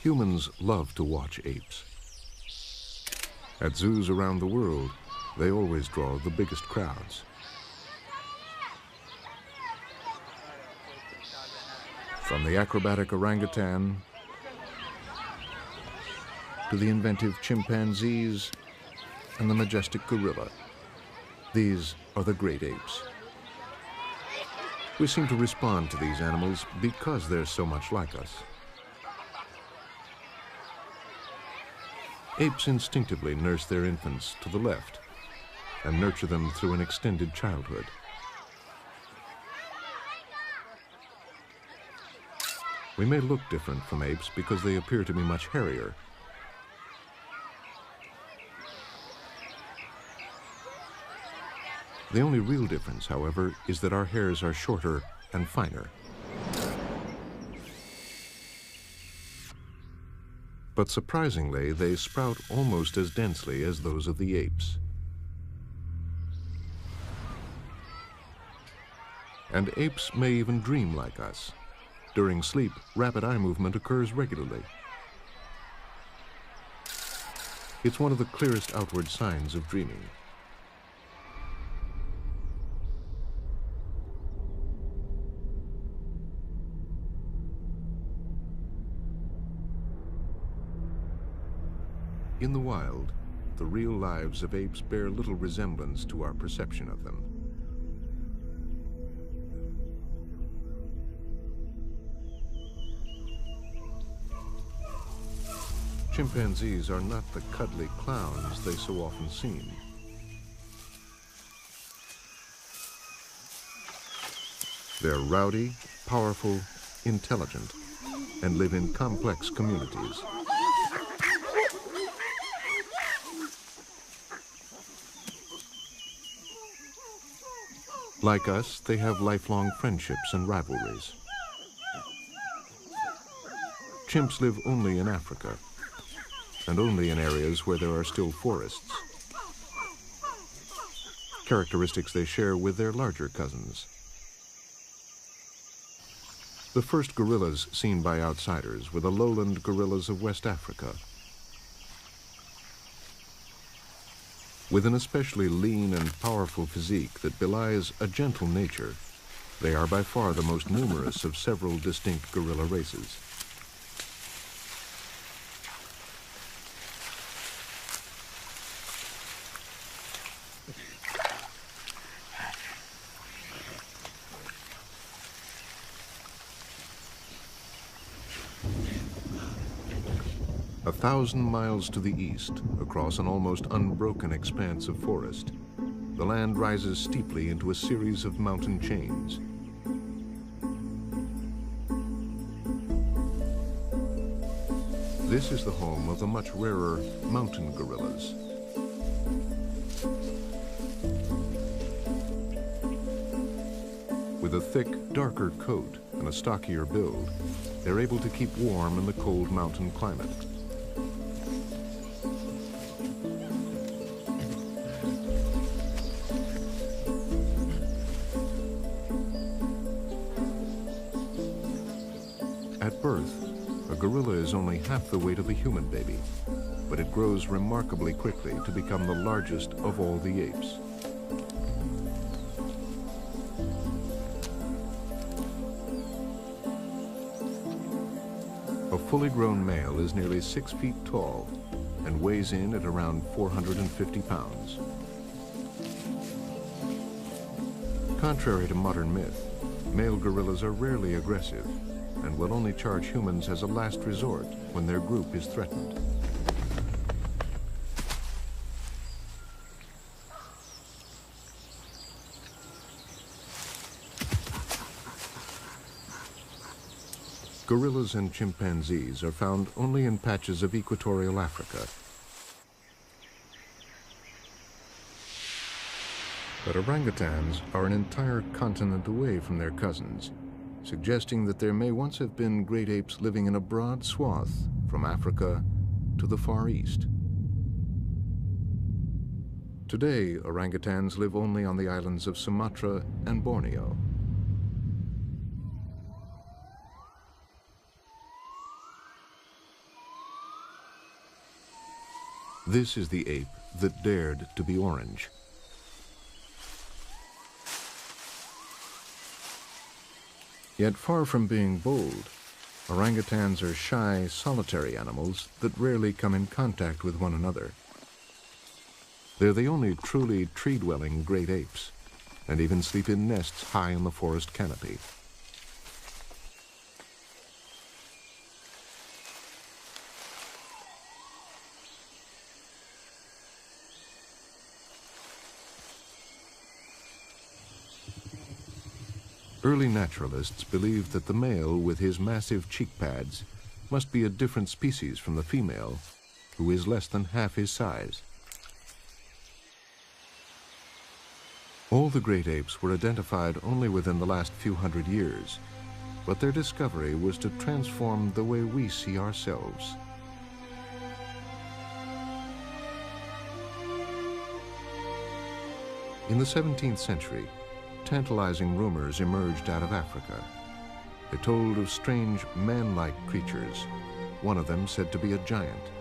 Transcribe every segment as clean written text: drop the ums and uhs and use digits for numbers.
Humans love to watch apes. At zoos around the world, they always draw the biggest crowds. From the acrobatic orangutan to the inventive chimpanzees and the majestic gorilla, these are the great apes. We seem to respond to these animals because they're so much like us. Apes instinctively nurse their infants to the left and nurture them through an extended childhood. We may look different from apes because they appear to be much hairier. The only real difference, however, is that our hairs are shorter and finer. But surprisingly, they sprout almost as densely as those of the apes. And apes may even dream like us. During sleep, rapid eye movement occurs regularly. It's one of the clearest outward signs of dreaming. In the wild, the real lives of apes bear little resemblance to our perception of them. Chimpanzees are not the cuddly clowns they so often seem. They're rowdy, powerful, intelligent, and live in complex communities. Like us, they have lifelong friendships and rivalries. Chimps live only in Africa, and only in areas where there are still forests. Characteristics they share with their larger cousins. The first gorillas seen by outsiders were the lowland gorillas of West Africa. With an especially lean and powerful physique that belies a gentle nature, they are by far the most numerous of several distinct gorilla races. A 1,000 miles to the east, across an almost unbroken expanse of forest, the land rises steeply into a series of mountain chains. This is the home of the much rarer mountain gorillas. With a thick, darker coat and a stockier build, they're able to keep warm in the cold mountain climate. At birth, a gorilla is only half the weight of a human baby, but it grows remarkably quickly to become the largest of all the apes. A fully grown male is nearly 6 feet tall and weighs in at around 450 pounds. Contrary to modern myth, male gorillas are rarely aggressive and will only charge humans as a last resort when their group is threatened. Gorillas and chimpanzees are found only in patches of equatorial Africa. But orangutans are an entire continent away from their cousins, suggesting that there may once have been great apes living in a broad swath from Africa to the Far East. Today, orangutans live only on the islands of Sumatra and Borneo. This is the ape that dared to be orange. Yet far from being bold, orangutans are shy, solitary animals that rarely come in contact with one another. They're the only truly tree-dwelling great apes, and even sleep in nests high in the forest canopy. Early naturalists believed that the male with his massive cheek pads must be a different species from the female, who is less than half his size. All the great apes were identified only within the last few hundred years, but their discovery was to transform the way we see ourselves. In the 17th century, tantalizing rumors emerged out of Africa. They told of strange man-like creatures, one of them said to be a giant.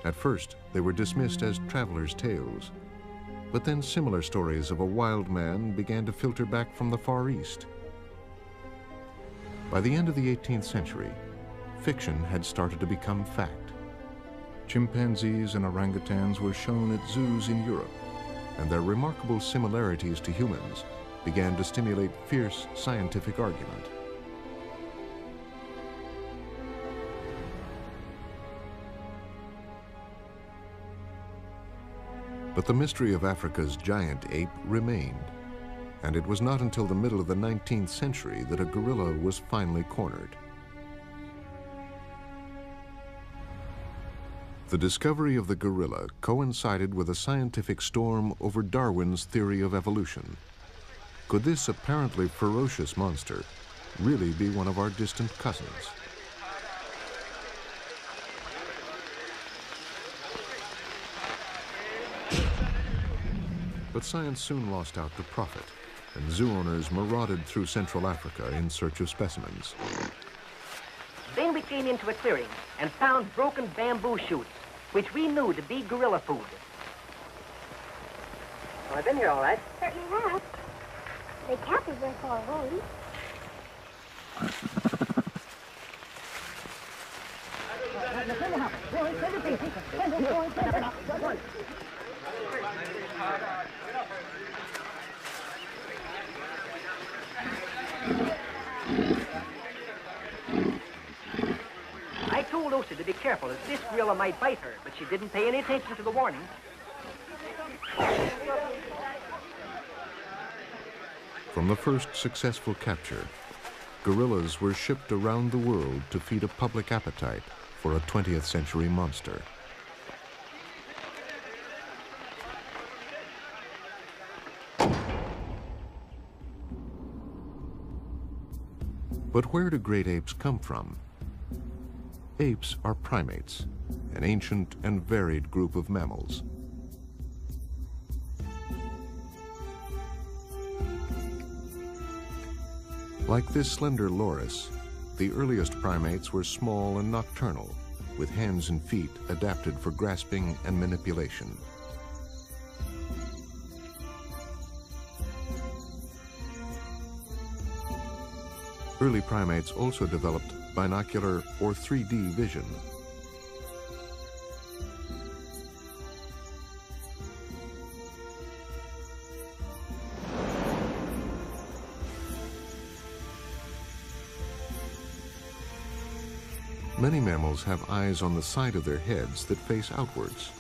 At first, they were dismissed as travelers' tales, but then similar stories of a wild man began to filter back from the Far East. By the end of the 18th century, fiction had started to become fact. Chimpanzees and orangutans were shown at zoos in Europe, and their remarkable similarities to humans began to stimulate fierce scientific argument. But the mystery of Africa's giant ape remained, and it was not until the middle of the 19th century that a gorilla was finally cornered. The discovery of the gorilla coincided with a scientific storm over Darwin's theory of evolution. Could this apparently ferocious monster really be one of our distant cousins? But science soon lost out to profit, and zoo owners marauded through Central Africa in search of specimens. Then we came into a clearing and found broken bamboo shoots, which we knew to be gorilla food. Well, I've been here all right. Certainly have. They can't be very far away. I told Lucy to be careful, as this gorilla might bite her, but she didn't pay any attention to the warning. From the first successful capture, gorillas were shipped around the world to feed a public appetite for a 20th century monster. But where do great apes come from? Apes are primates, an ancient and varied group of mammals. Like this slender loris, the earliest primates were small and nocturnal, with hands and feet adapted for grasping and manipulation. Early primates also developed binocular or 3D vision. Many mammals have eyes on the side of their heads that face outwards,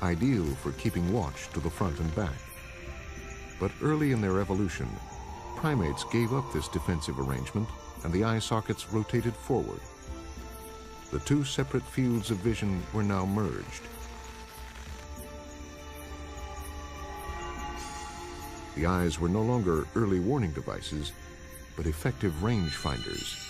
ideal for keeping watch to the front and back. But early in their evolution, primates gave up this defensive arrangement and the eye sockets rotated forward. The two separate fields of vision were now merged. The eyes were no longer early warning devices, but effective range finders.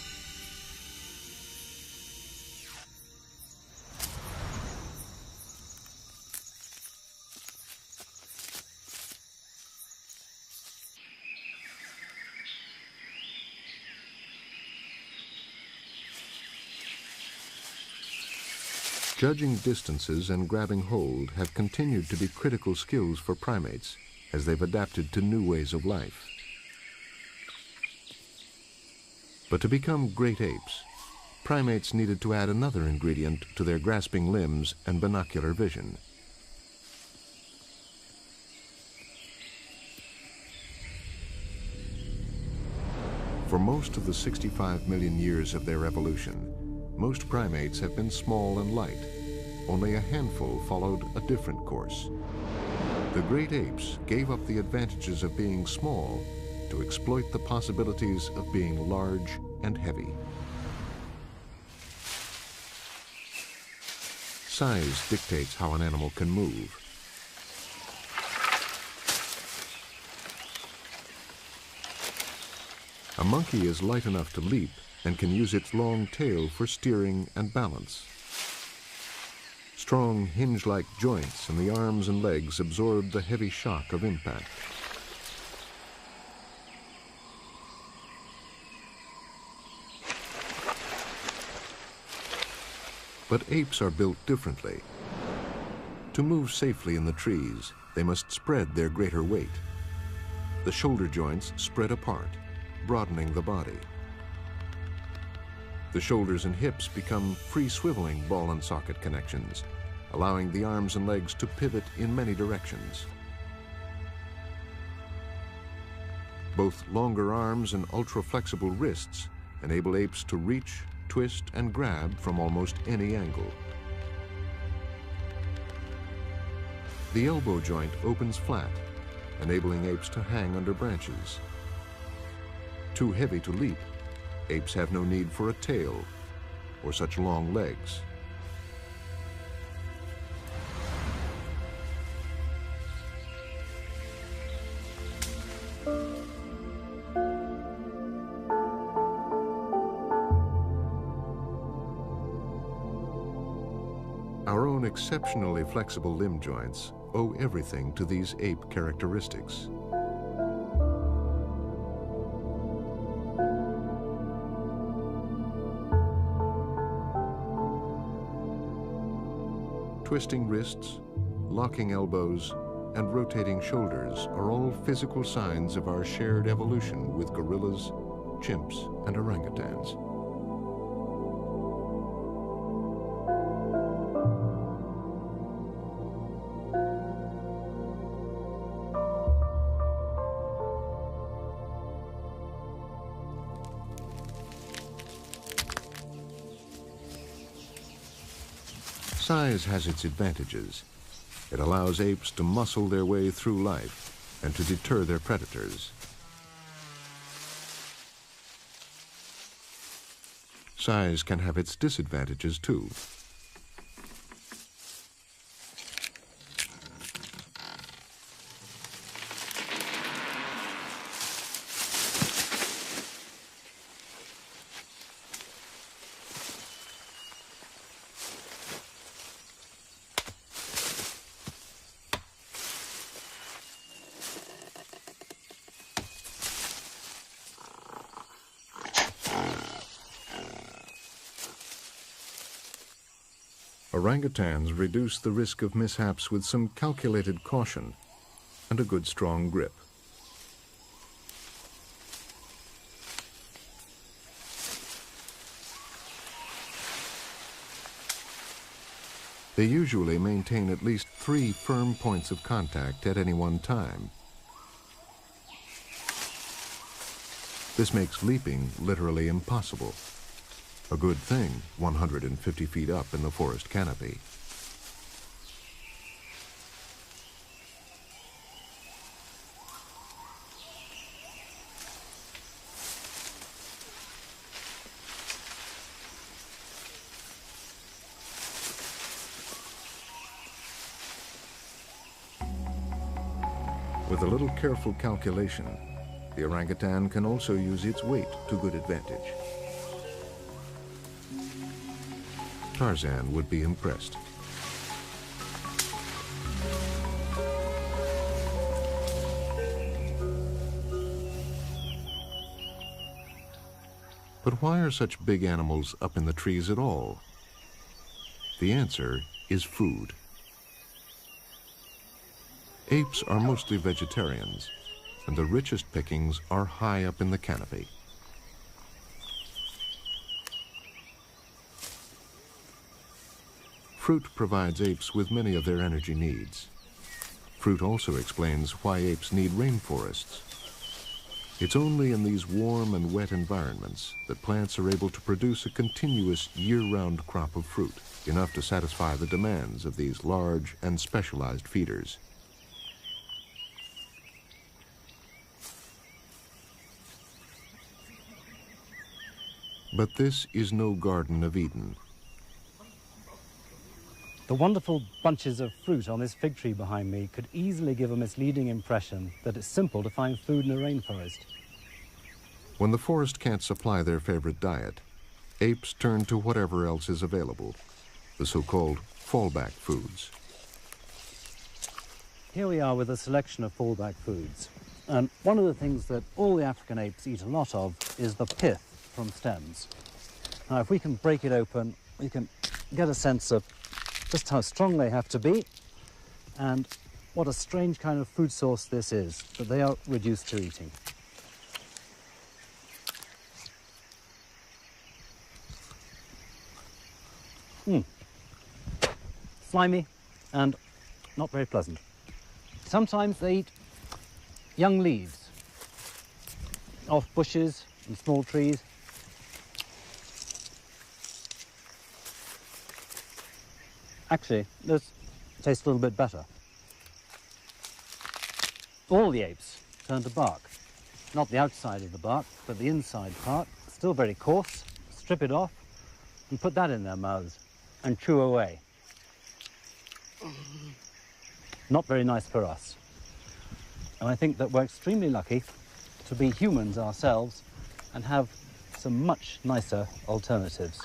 Judging distances and grabbing hold have continued to be critical skills for primates as they've adapted to new ways of life. But to become great apes, primates needed to add another ingredient to their grasping limbs and binocular vision. For most of the 65 million years of their evolution, most primates have been small and light. Only a handful followed a different course. The great apes gave up the advantages of being small to exploit the possibilities of being large and heavy. Size dictates how an animal can move. A monkey is light enough to leap and can use its long tail for steering and balance. Strong hinge-like joints in the arms and legs absorb the heavy shock of impact. But apes are built differently. To move safely in the trees, they must spread their greater weight. The shoulder joints spread apart, broadening the body. The shoulders and hips become free-swiveling ball and socket connections, allowing the arms and legs to pivot in many directions. Both longer arms and ultra-flexible wrists enable apes to reach, twist, and grab from almost any angle. The elbow joint opens flat, enabling apes to hang under branches. Too heavy to leap, apes have no need for a tail or such long legs. Our own exceptionally flexible limb joints owe everything to these ape characteristics. Twisting wrists, locking elbows, and rotating shoulders are all physical signs of our shared evolution with gorillas, chimps, and orangutans. Size has its advantages. It allows apes to muscle their way through life and to deter their predators. Size can have its disadvantages too. Orangutans reduce the risk of mishaps with some calculated caution and a good strong grip. They usually maintain at least 3 firm points of contact at any one time. This makes leaping literally impossible. A good thing 150 feet up in the forest canopy. With a little careful calculation, the orangutan can also use its weight to good advantage. Tarzan would be impressed. But why are such big animals up in the trees at all? The answer is food. Apes are mostly vegetarians, and the richest pickings are high up in the canopy. Fruit provides apes with many of their energy needs. Fruit also explains why apes need rainforests. It's only in these warm and wet environments that plants are able to produce a continuous year-round crop of fruit, enough to satisfy the demands of these large and specialized feeders. But this is no Garden of Eden. The wonderful bunches of fruit on this fig tree behind me could easily give a misleading impression that it's simple to find food in a rainforest. When the forest can't supply their favorite diet, apes turn to whatever else is available, the so-called fallback foods. Here we are with a selection of fallback foods. And one of the things that all the African apes eat a lot of is the pith from stems. Now, if we can break it open, we can get a sense of just how strong they have to be and what a strange kind of food source this is that they are reduced to eating. Slimy and not very pleasant. Sometimes they eat young leaves off bushes and small trees. Actually, this tastes a little bit better. All the apes turn to bark. Not the outside of the bark, but the inside part, still very coarse. Strip it off and put that in their mouths and chew away. Not very nice for us. And I think that we're extremely lucky to be humans ourselves and have some much nicer alternatives.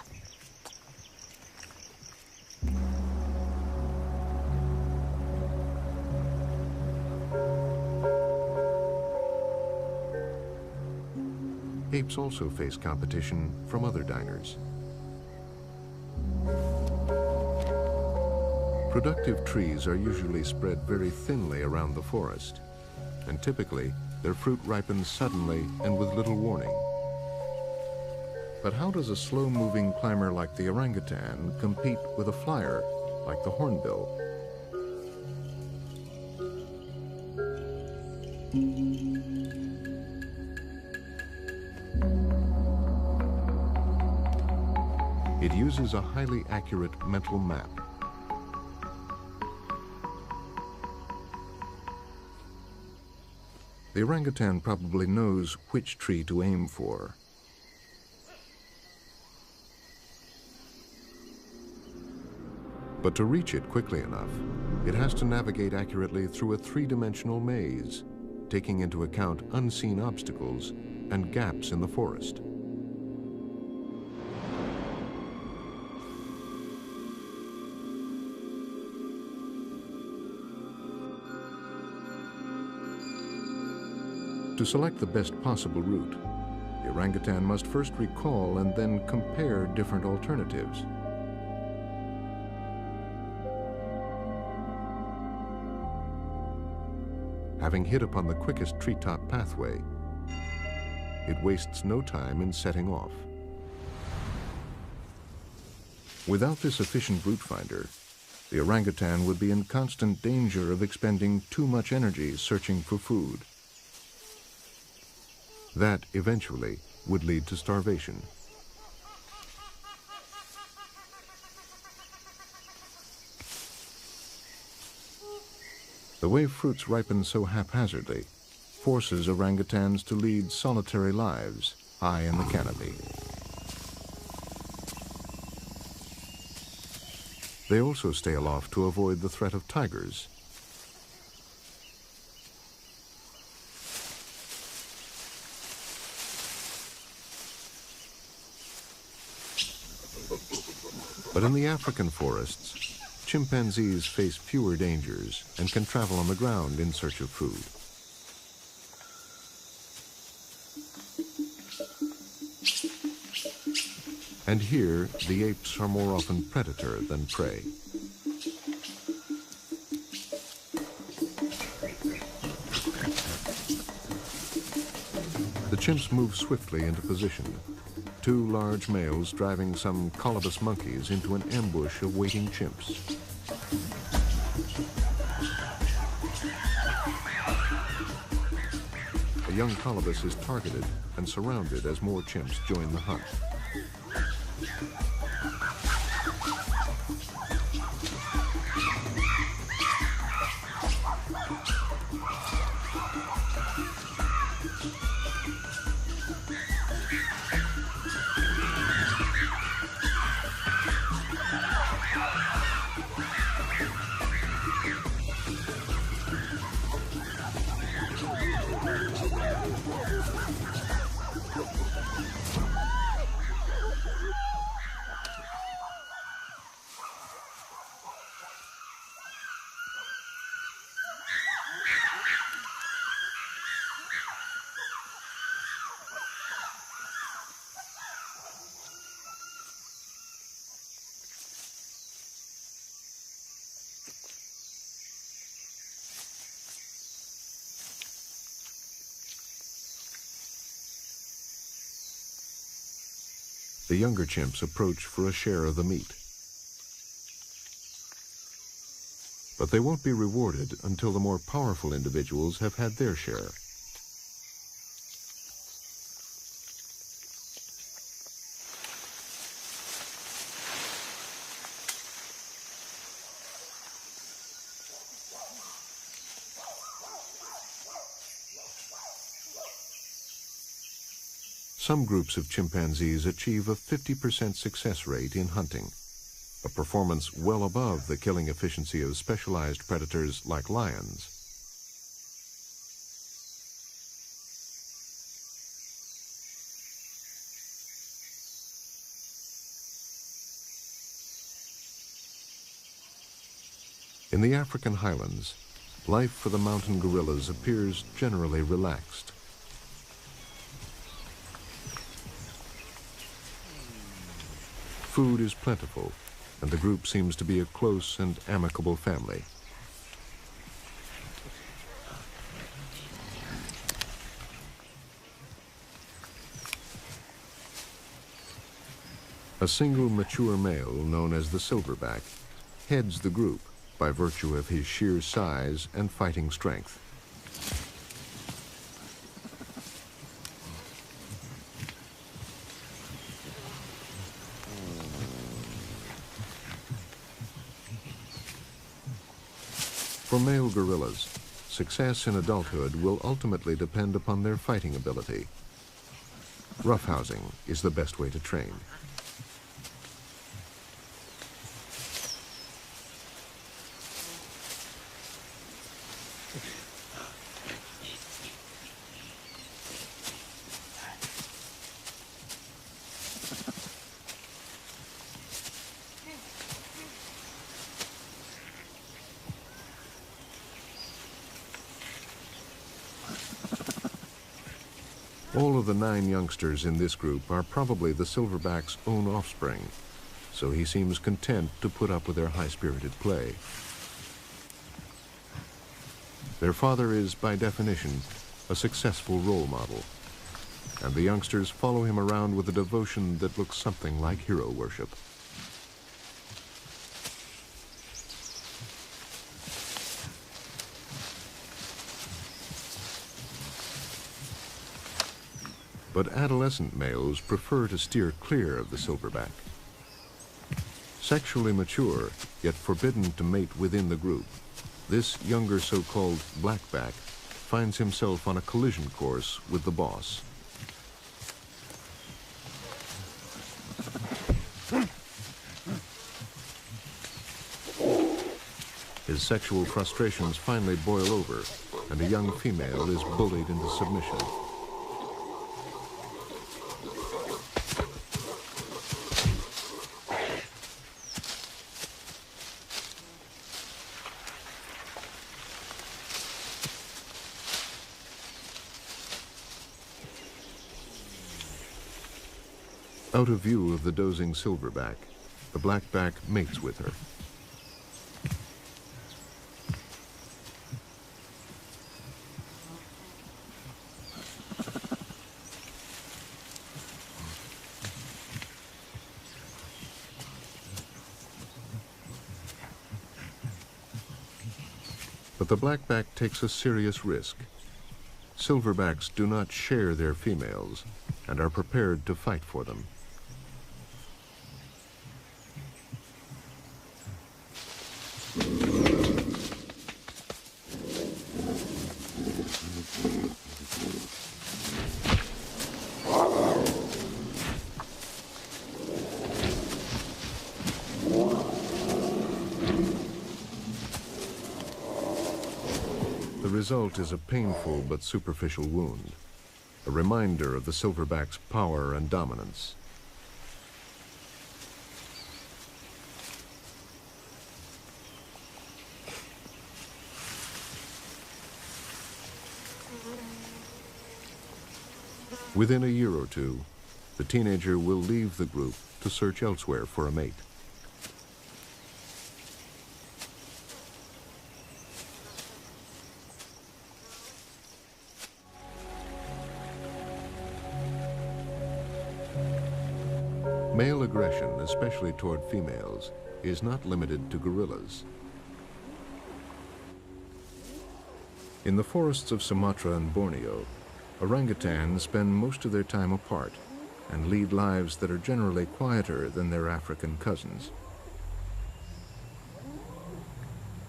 Apes also face competition from other diners. Productive trees are usually spread very thinly around the forest, and typically their fruit ripens suddenly and with little warning. But how does a slow-moving climber like the orangutan compete with a flyer like the hornbill? It uses a highly accurate mental map. The orangutan probably knows which tree to aim for. But to reach it quickly enough, it has to navigate accurately through a three-dimensional maze, taking into account unseen obstacles and gaps in the forest. To select the best possible route, the orangutan must first recall and then compare different alternatives. Having hit upon the quickest treetop pathway, it wastes no time in setting off. Without this efficient route finder, the orangutan would be in constant danger of expending too much energy searching for food. That eventually would lead to starvation. The way fruits ripen so haphazardly forces orangutans to lead solitary lives high in the canopy. They also stay aloft to avoid the threat of tigers. But in the African forests, chimpanzees face fewer dangers and can travel on the ground in search of food. And here, the apes are more often predator than prey. The chimps move swiftly into position, two large males driving some colobus monkeys into an ambush of waiting chimps. A young colobus is targeted and surrounded as more chimps join the hunt. The younger chimps approach for a share of the meat. But they won't be rewarded until the more powerful individuals have had their share. Some groups of chimpanzees achieve a 50% success rate in hunting, a performance well above the killing efficiency of specialized predators like lions. In the African highlands, life for the mountain gorillas appears generally relaxed. Food is plentiful, and the group seems to be a close and amicable family. A single mature male, known as the silverback, heads the group by virtue of his sheer size and fighting strength. For male gorillas, success in adulthood will ultimately depend upon their fighting ability. Roughhousing is the best way to train. All of the 9 youngsters in this group are probably the silverback's own offspring, so he seems content to put up with their high-spirited play. Their father is, by definition, a successful role model, and the youngsters follow him around with a devotion that looks something like hero worship. But adolescent males prefer to steer clear of the silverback. Sexually mature, yet forbidden to mate within the group, this younger so-called blackback finds himself on a collision course with the boss. His sexual frustrations finally boil over, and a young female is bullied into submission. Out of view of the dozing silverback, the blackback mates with her. But the blackback takes a serious risk. Silverbacks do not share their females and are prepared to fight for them. The result is a painful but superficial wound, a reminder of the silverback's power and dominance. Within a year or two, the teenager will leave the group to search elsewhere for a mate. Male aggression, especially toward females, is not limited to gorillas. In the forests of Sumatra and Borneo, orangutans spend most of their time apart and lead lives that are generally quieter than their African cousins.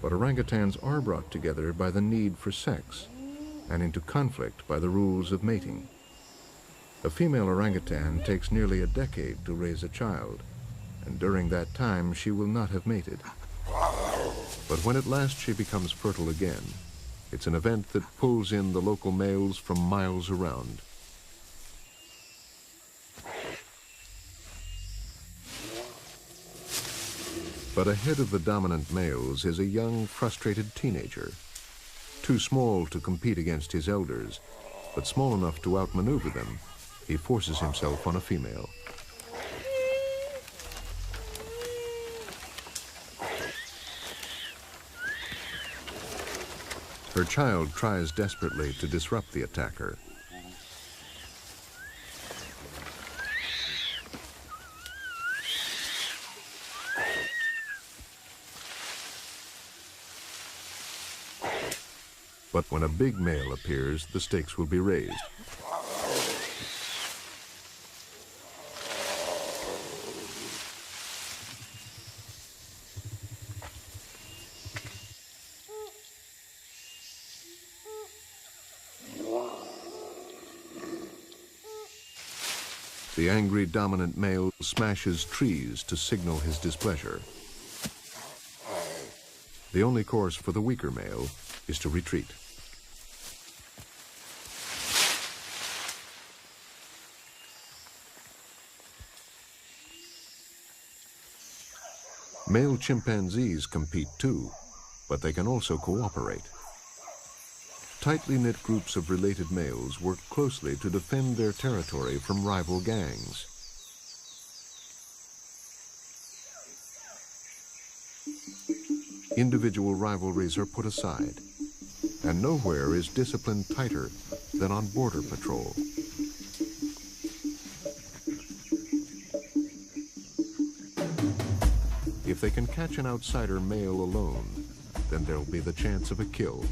But orangutans are brought together by the need for sex and into conflict by the rules of mating. A female orangutan takes nearly a decade to raise a child, and during that time she will not have mated. But when at last she becomes fertile again, it's an event that pulls in the local males from miles around. But ahead of the dominant males is a young, frustrated teenager, too small to compete against his elders, but small enough to outmaneuver them. He forces himself on a female. Her child tries desperately to disrupt the attacker. But when a big male appears, the stakes will be raised. The angry dominant male smashes trees to signal his displeasure. The only course for the weaker male is to retreat. Male chimpanzees compete too, but they can also cooperate. Tightly knit groups of related males work closely to defend their territory from rival gangs. Individual rivalries are put aside, and nowhere is discipline tighter than on border patrol. If they can catch an outsider male alone, then there'll be the chance of a kill.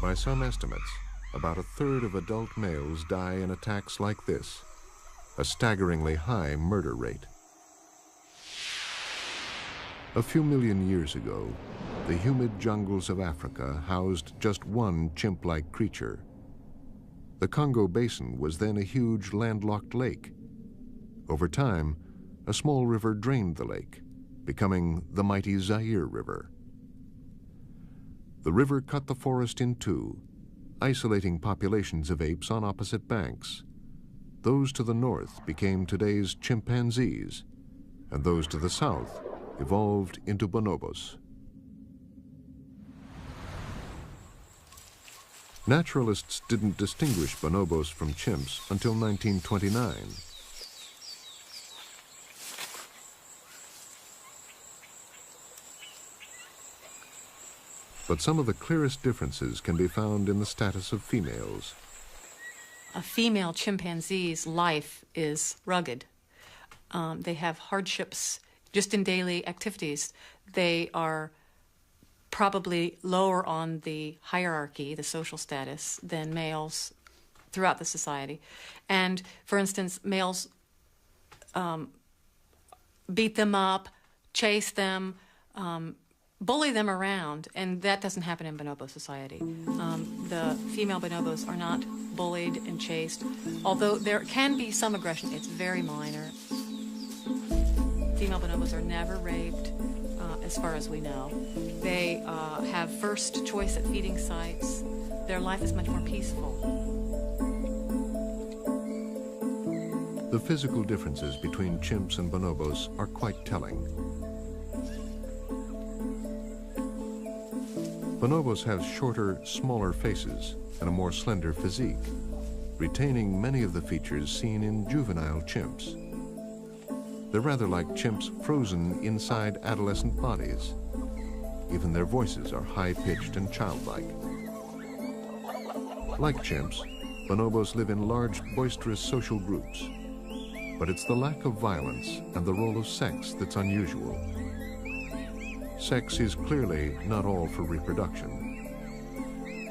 By some estimates, about a third of adult males die in attacks like this, a staggeringly high murder rate. A few million years ago, the humid jungles of Africa housed just one chimp-like creature. The Congo Basin was then a huge landlocked lake. Over time, a small river drained the lake, becoming the mighty Zaire River. The river cut the forest in two, isolating populations of apes on opposite banks. Those to the north became today's chimpanzees, and those to the south evolved into bonobos. Naturalists didn't distinguish bonobos from chimps until 1929. But some of the clearest differences can be found in the status of females. A female chimpanzee's life is rugged. They have hardships just in daily activities. They are probably lower on the hierarchy, the social status, than males throughout the society. And, for instance, males beat them up, chase them, bully them around, and that doesn't happen in bonobo society. The female bonobos are not bullied and chased, although there can be some aggression. It's very minor. Female bonobos are never raped, as far as we know. They have first choice at feeding sites. Their life is much more peaceful. The physical differences between chimps and bonobos are quite telling. Bonobos have shorter, smaller faces and a more slender physique, retaining many of the features seen in juvenile chimps. They're rather like chimps frozen inside adolescent bodies. Even their voices are high-pitched and childlike. Like chimps, bonobos live in large, boisterous social groups. But it's the lack of violence and the role of sex that's unusual. Sex is clearly not all for reproduction.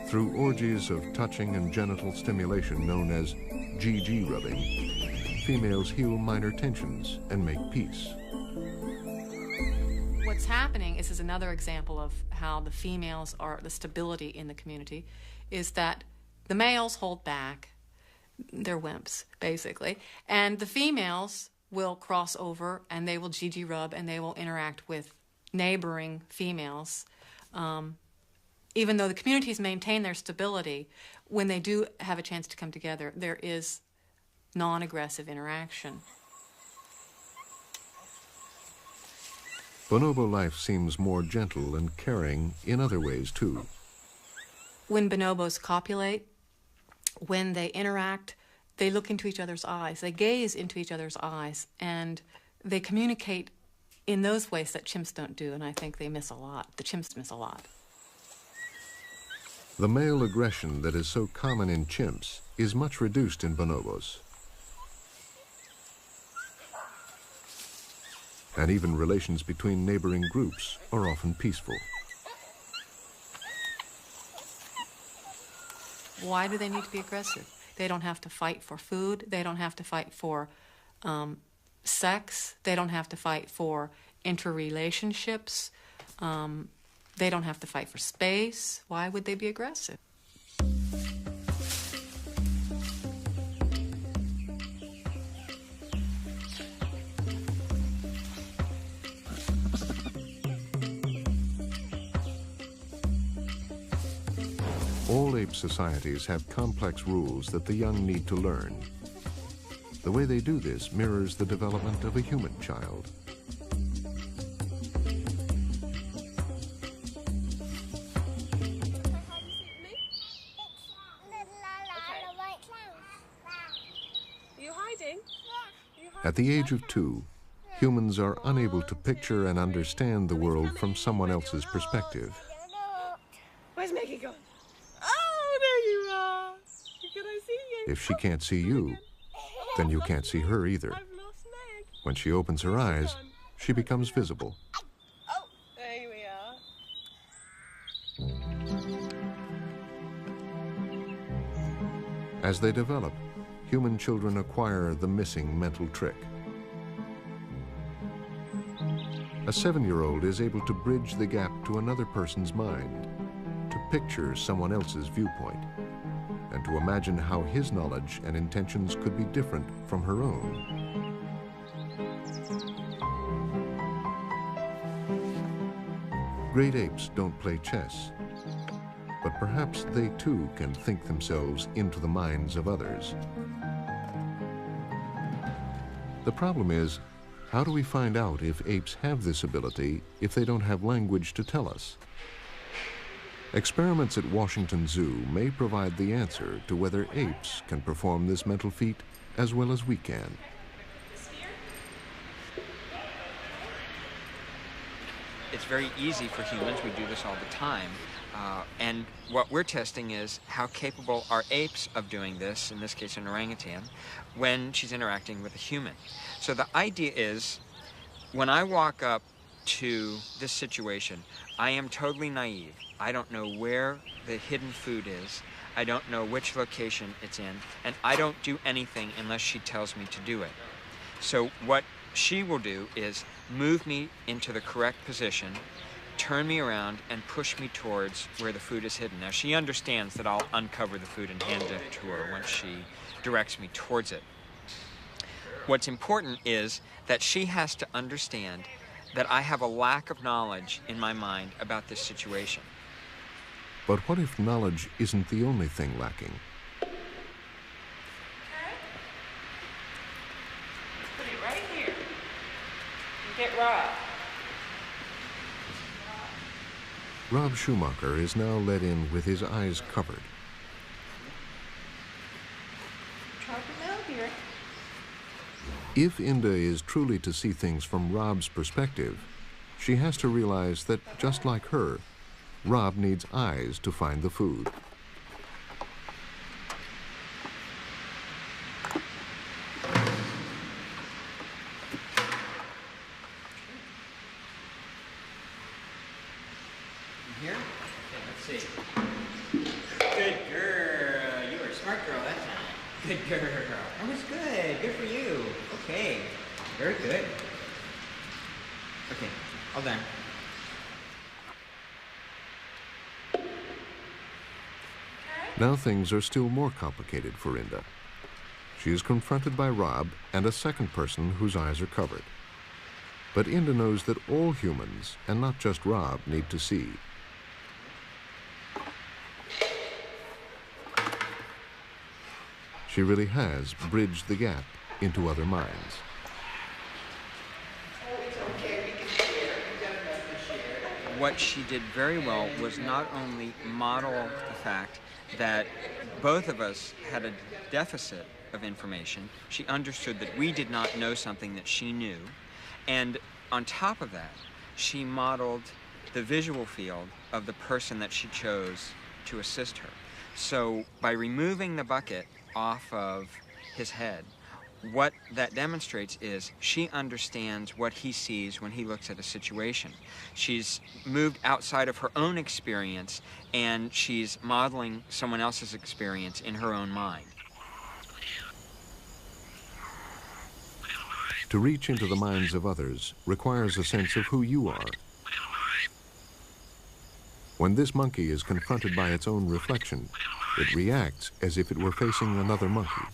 Through orgies of touching and genital stimulation known as GG rubbing, females heal minor tensions and make peace. What's happening, this is another example of how the females are, the stability in the community, is that the males hold back. They're wimps, basically. And the females will cross over and they will GG rub and they will interact with neighboring females. Even though the communities maintain their stability, when they do have a chance to come together, there is non-aggressive interaction. Bonobo life seems more gentle and caring in other ways, too. When bonobos copulate, when they interact, they look into each other's eyes. They gaze into each other's eyes, and they communicate in those ways that chimps don't do, and I think they miss a lot. The chimps miss a lot. The male aggression that is so common in chimps is much reduced in bonobos. And even relations between neighboring groups are often peaceful. Why do they need to be aggressive? They don't have to fight for food. They don't have to fight for sex. They don't have to fight for interrelationships. They don't have to fight for space. Why would they be aggressive? All ape societies have complex rules that the young need to learn. The way they do this mirrors the development of a human child. At the age of 2, humans are unable to picture and understand the world from someone else's perspective. Where's Maggie gone? Oh, there you are. Can I see you? If she can't see you, then you can't see her either. I've lost Meg. When she opens her eyes, she becomes visible. Oh, there we are. As they develop, human children acquire the missing mental trick. A 7-year-old is able to bridge the gap to another person's mind, to picture someone else's viewpoint, and to imagine how his knowledge and intentions could be different from her own. Great apes don't play chess, but perhaps they too can think themselves into the minds of others. The problem is, how do we find out if apes have this ability if they don't have language to tell us? Experiments at Washington Zoo may provide the answer to whether apes can perform this mental feat as well as we can. It's very easy for humans. We do this all the time. And what we're testing is how capable are apes of doing this, in this case an orangutan, when she's interacting with a human. So the idea is, when I walk up to this situation, I am totally naive. I don't know where the hidden food is. I don't know which location it's in. And I don't do anything unless she tells me to do it. So what she will do is move me into the correct position, turn me around, and push me towards where the food is hidden. Now, she understands that I'll uncover the food and hand it to her once she directs me towards it. What's important is that she has to understand that I have a lack of knowledge in my mind about this situation. But what if knowledge isn't the only thing lacking? Okay. Put it right here. And get Rob. Rob Schumacher is now led in with his eyes covered. Try to come out here. If Inda is truly to see things from Rob's perspective, she has to realize that, just like her, Rob needs eyes to find the food. Here? Okay, let's see. Good girl. You were a smart girl that time. Good girl. That was good. Good for you. Okay. Very good. Okay, all done. Now things are still more complicated for Inda. She is confronted by Rob and a second person whose eyes are covered. But Inda knows that all humans, and not just Rob, need to see. She really has bridged the gap into other minds. What she did very well was not only model the fact that both of us had a deficit of information, she understood that we did not know something that she knew, and on top of that, she modeled the visual field of the person that she chose to assist her. So by removing the bucket off of his head, what that demonstrates is she understands what he sees when he looks at a situation. She's moved outside of her own experience, and she's modeling someone else's experience in her own mind. To reach into the minds of others requires a sense of who you are. When this monkey is confronted by its own reflection, it reacts as if it were facing another monkey.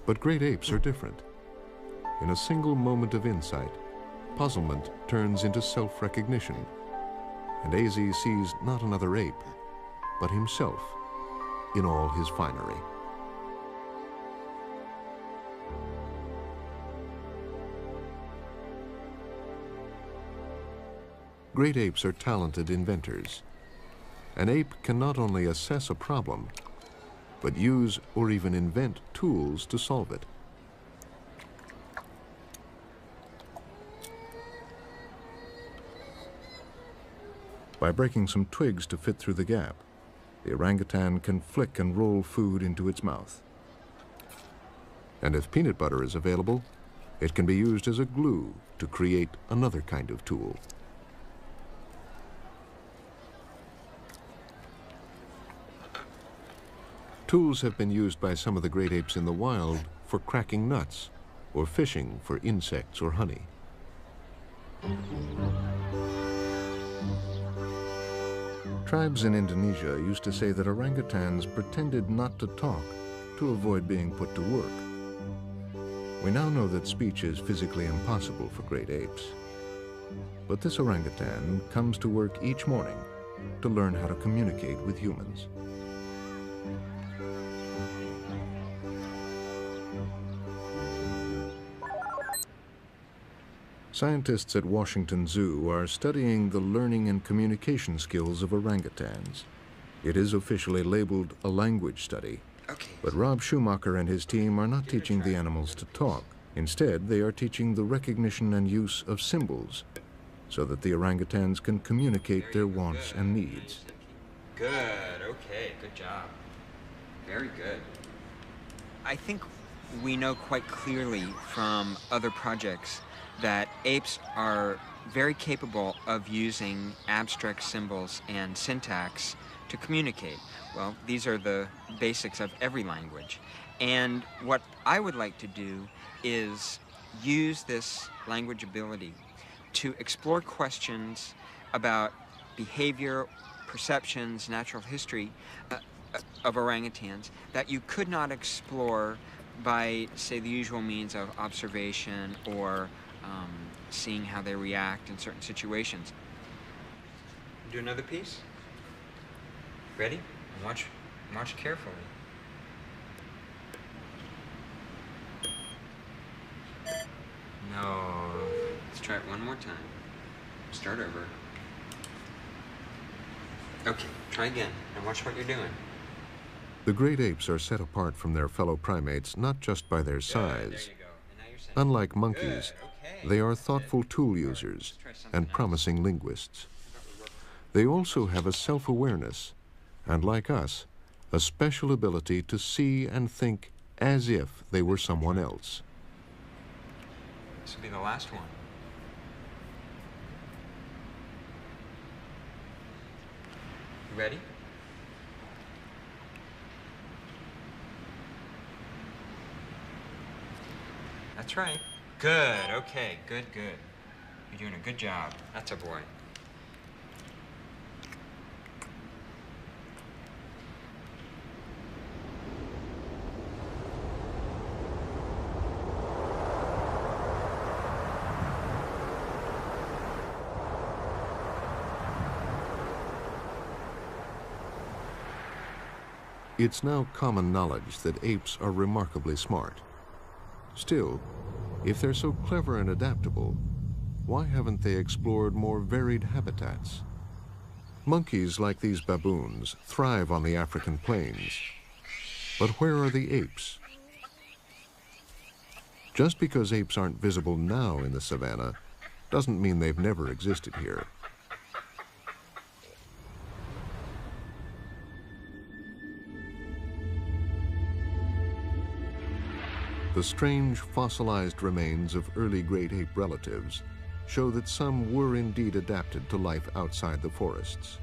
But great apes are different. In a single moment of insight, puzzlement turns into self-recognition, and AZ sees not another ape, but himself in all his finery. Great apes are talented inventors. An ape can not only assess a problem, but use or even invent tools to solve it. By breaking some twigs to fit through the gap, the orangutan can flick and roll food into its mouth. And if peanut butter is available, It can be used as a glue to create another kind of tool. Tools have been used by some of the great apes in the wild for cracking nuts or fishing for insects or honey. Tribes in Indonesia used to say that orangutans pretended not to talk to avoid being put to work. We now know that speech is physically impossible for great apes. But this orangutan comes to work each morning to learn how to communicate with humans. Scientists at Washington Zoo are studying the learning and communication skills of orangutans. It is officially labeled a language study. Okay. But Rob Schumacher and his team are not teaching the animals to talk. Instead, they are teaching the recognition and use of symbols so that the orangutans can communicate their wants and needs. Good, okay, good job. Very good. I think we know quite clearly from other projects that apes are very capable of using abstract symbols and syntax to communicate. Well, these are the basics of every language. And what I would like to do is use this language ability to explore questions about behavior, perceptions, natural history of orangutans that you could not explore by, say, the usual means of observation or seeing how they react in certain situations. Do another piece. Ready? Watch carefully. No. Let's try it one more time. Start over. Okay, try again and watch what you're doing. The great apes are set apart from their fellow primates not just by their size. Unlike monkeys, they are thoughtful tool users and promising linguists. They also have a self-awareness, and like us, a special ability to see and think as if they were someone else. This will be the last one. Ready? That's right. Good, okay, good. You're doing a good job. That's a boy. It's now common knowledge that apes are remarkably smart. Still, if they're so clever and adaptable, why haven't they explored more varied habitats? Monkeys like these baboons thrive on the African plains. But where are the apes? Just because apes aren't visible now in the savannah doesn't mean they've never existed here. The strange fossilized remains of early great ape relatives show that some were indeed adapted to life outside the forests.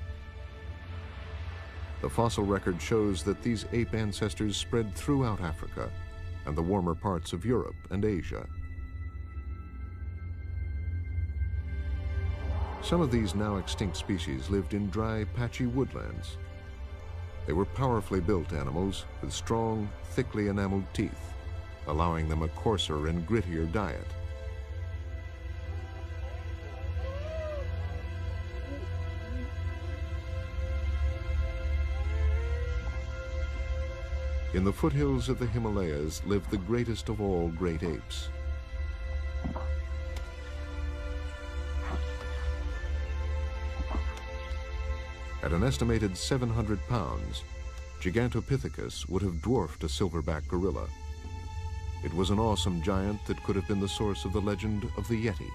The fossil record shows that these ape ancestors spread throughout Africa and the warmer parts of Europe and Asia. Some of these now extinct species lived in dry, patchy woodlands. They were powerfully built animals with strong, thickly enameled teeth, allowing them a coarser and grittier diet. In the foothills of the Himalayas lived the greatest of all great apes. At an estimated 700 pounds, Gigantopithecus would have dwarfed a silverback gorilla. It was an awesome giant that could have been the source of the legend of the Yeti.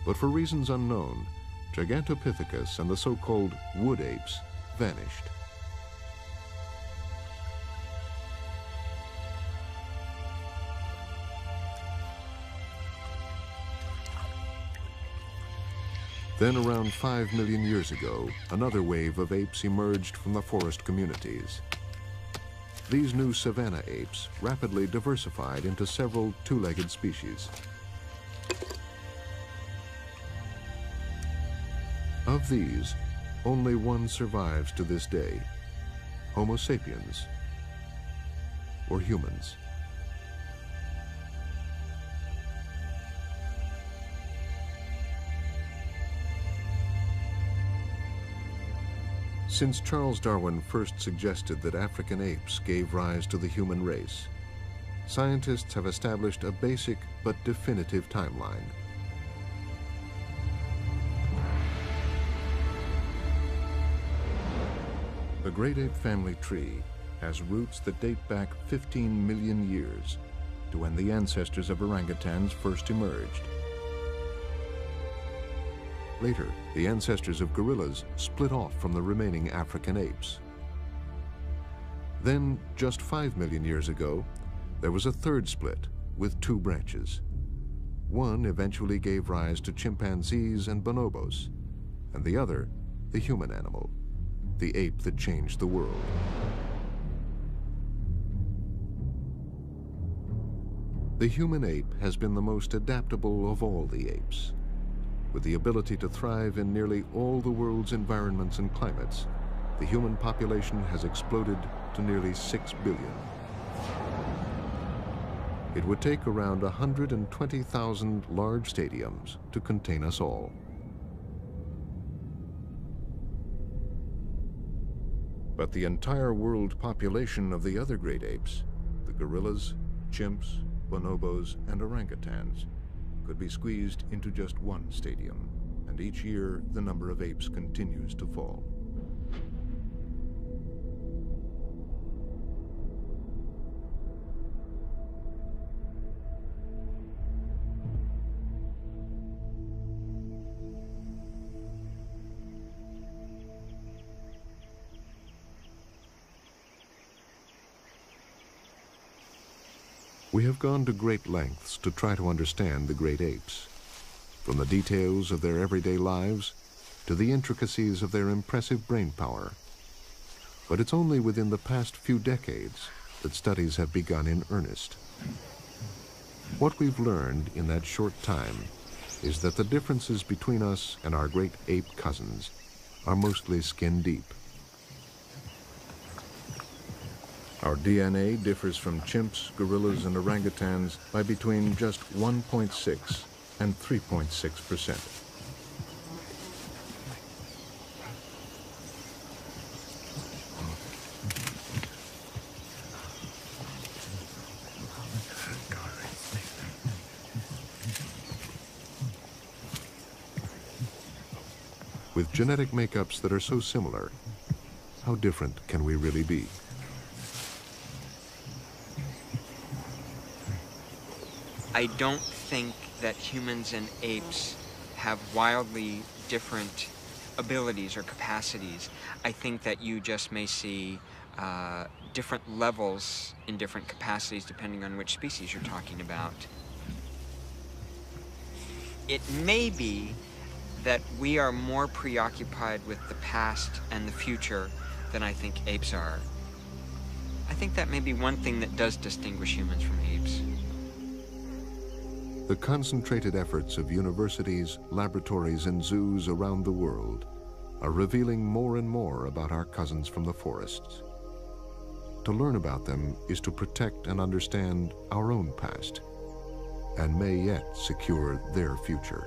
But for reasons unknown, Gigantopithecus and the so-called wood apes vanished. Then around 5 million years ago, another wave of apes emerged from the forest communities. These new savanna apes rapidly diversified into several two-legged species. Of these, only one survives to this day, Homo sapiens, or humans. Since Charles Darwin first suggested that African apes gave rise to the human race, scientists have established a basic but definitive timeline. The great ape family tree has roots that date back 15 million years to when the ancestors of orangutans first emerged. Later, the ancestors of gorillas split off from the remaining African apes. Then, just 5 million years ago, there was a third split with two branches. One eventually gave rise to chimpanzees and bonobos, and the other, the human animal, the ape that changed the world. The human ape has been the most adaptable of all the apes. With the ability to thrive in nearly all the world's environments and climates, the human population has exploded to nearly 6 billion. It would take around 120,000 large stadiums to contain us all. But the entire world population of the other great apes, the gorillas, chimps, bonobos, and orangutans, could be squeezed into just one stadium, and each year the number of apes continues to fall. We have gone to great lengths to try to understand the great apes, from the details of their everyday lives to the intricacies of their impressive brain power. But it's only within the past few decades that studies have begun in earnest. What we've learned in that short time is that the differences between us and our great ape cousins are mostly skin deep. Our DNA differs from chimps, gorillas, and orangutans by between just 1.6 and 3.6%. With genetic makeups that are so similar, how different can we really be? I don't think that humans and apes have wildly different abilities or capacities. I think that you just may see different levels in different capacities depending on which species you're talking about. It may be that we are more preoccupied with the past and the future than I think apes are. I think that may be one thing that does distinguish humans from apes. The concentrated efforts of universities, laboratories, and zoos around the world are revealing more and more about our cousins from the forests. To learn about them is to protect and understand our own past, and may yet secure their future.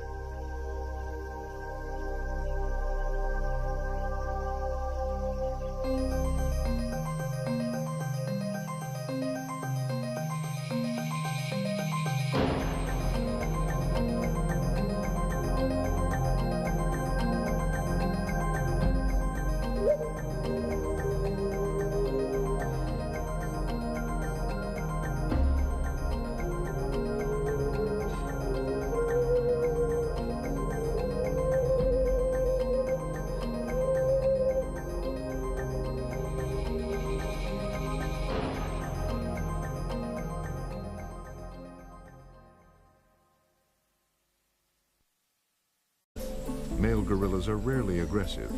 male gorillas are rarely aggressive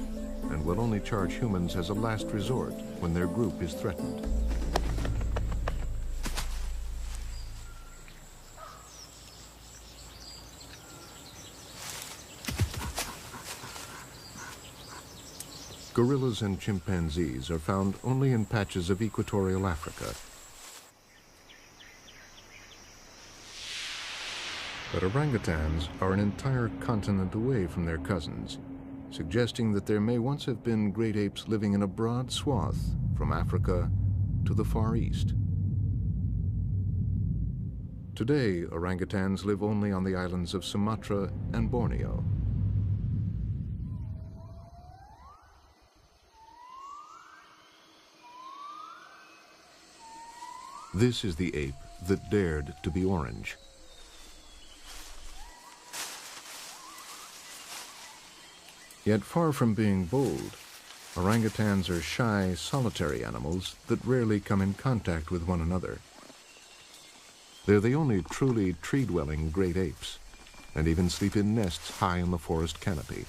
and will only charge humans as a last resort when their group is threatened. Gorillas and chimpanzees are found only in patches of equatorial Africa. But orangutans are an entire continent away from their cousins, suggesting that there may once have been great apes living in a broad swath from Africa to the Far East. Today, orangutans live only on the islands of Sumatra and Borneo. This is the ape that dared to be orange. Yet far from being bold, orangutans are shy, solitary animals that rarely come in contact with one another. They're the only truly tree-dwelling great apes, and even sleep in nests high in the forest canopy.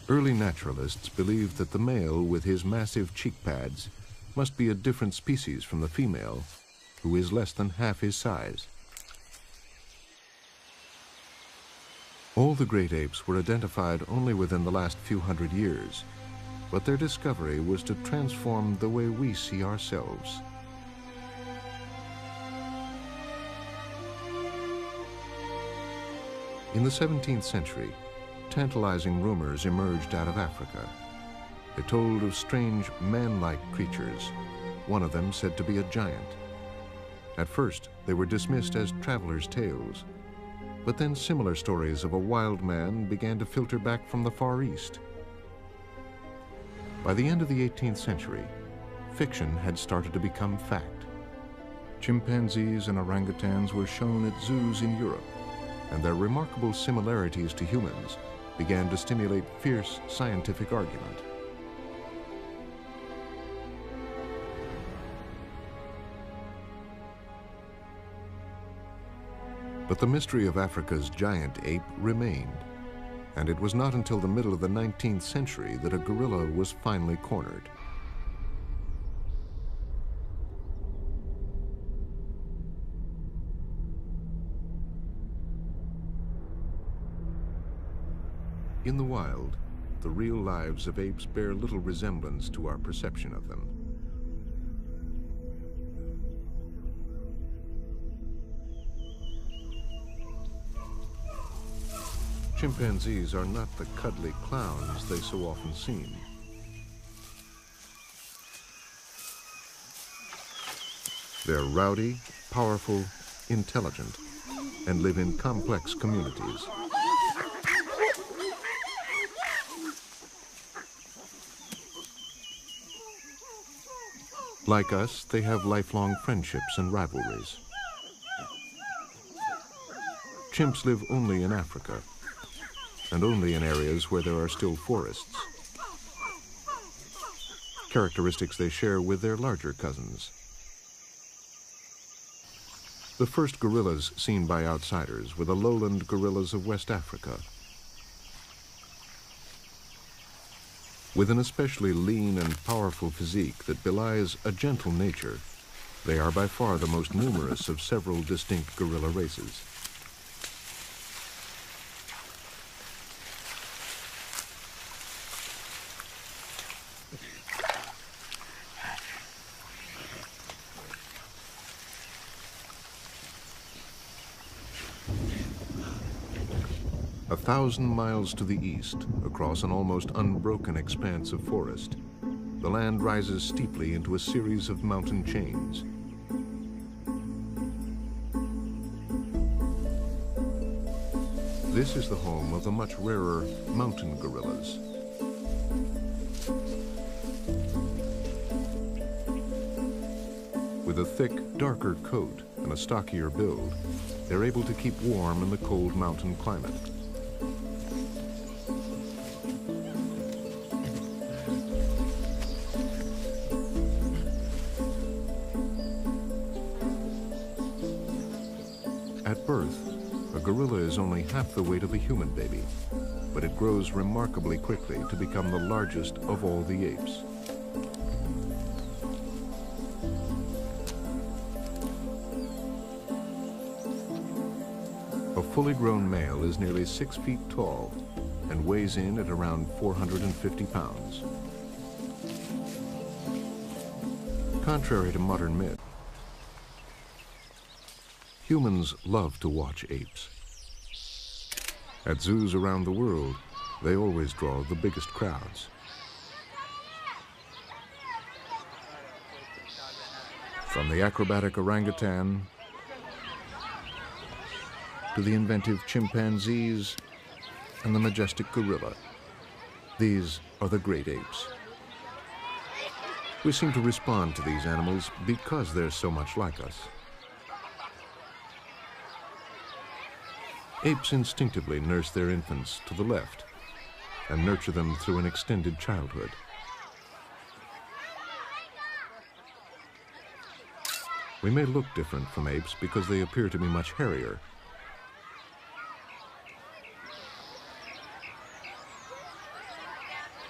Early naturalists believed that the male with his massive cheek pads must be a different species from the female, who is less than half his size. All the great apes were identified only within the last few hundred years, but their discovery was to transform the way we see ourselves. In the 17th century, tantalizing rumors emerged out of Africa. They told of strange man-like creatures, one of them said to be a giant. At first, they were dismissed as travelers' tales, but then similar stories of a wild man began to filter back from the Far East. By the end of the 18th century, fiction had started to become fact. Chimpanzees and orangutans were shown at zoos in Europe, and their remarkable similarities to humans began to stimulate fierce scientific argument. But the mystery of Africa's giant ape remained, and it was not until the middle of the 19th century that a gorilla was finally cornered. In the wild, the real lives of apes bear little resemblance to our perception of them. Chimpanzees are not the cuddly clowns they so often seem. They're rowdy, powerful, intelligent, and live in complex communities. Like us, they have lifelong friendships and rivalries. Chimps live only in Africa, and only in areas where there are still forests. Characteristics they share with their larger cousins. The first gorillas seen by outsiders were the lowland gorillas of West Africa. With an especially lean and powerful physique that belies a gentle nature, they are by far the most numerous of several distinct gorilla races. A 1,000 miles to the east, across an almost unbroken expanse of forest, the land rises steeply into a series of mountain chains. This is the home of the much rarer mountain gorillas. With a thick, darker coat and a stockier build, they're able to keep warm in the cold mountain climate. At birth, a gorilla is only half the weight of a human baby, but it grows remarkably quickly to become the largest of all the apes. A fully grown male is nearly 6 feet tall and weighs in at around 450 pounds. Contrary to modern myth, humans love to watch apes. At zoos around the world, they always draw the biggest crowds. From the acrobatic orangutan to the inventive chimpanzees and the majestic gorilla, these are the great apes. We seem to respond to these animals because they're so much like us. Apes instinctively nurse their infants to the left and nurture them through an extended childhood. We may look different from apes because they appear to be much hairier.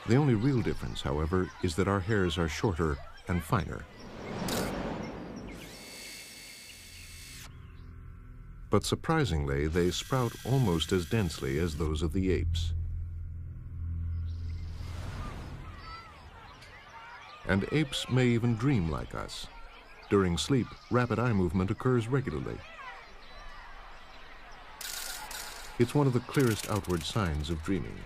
The only real difference, however, is that our hairs are shorter and finer. But surprisingly, they sprout almost as densely as those of the apes. And apes may even dream like us. During sleep, rapid eye movement occurs regularly. It's one of the clearest outward signs of dreaming.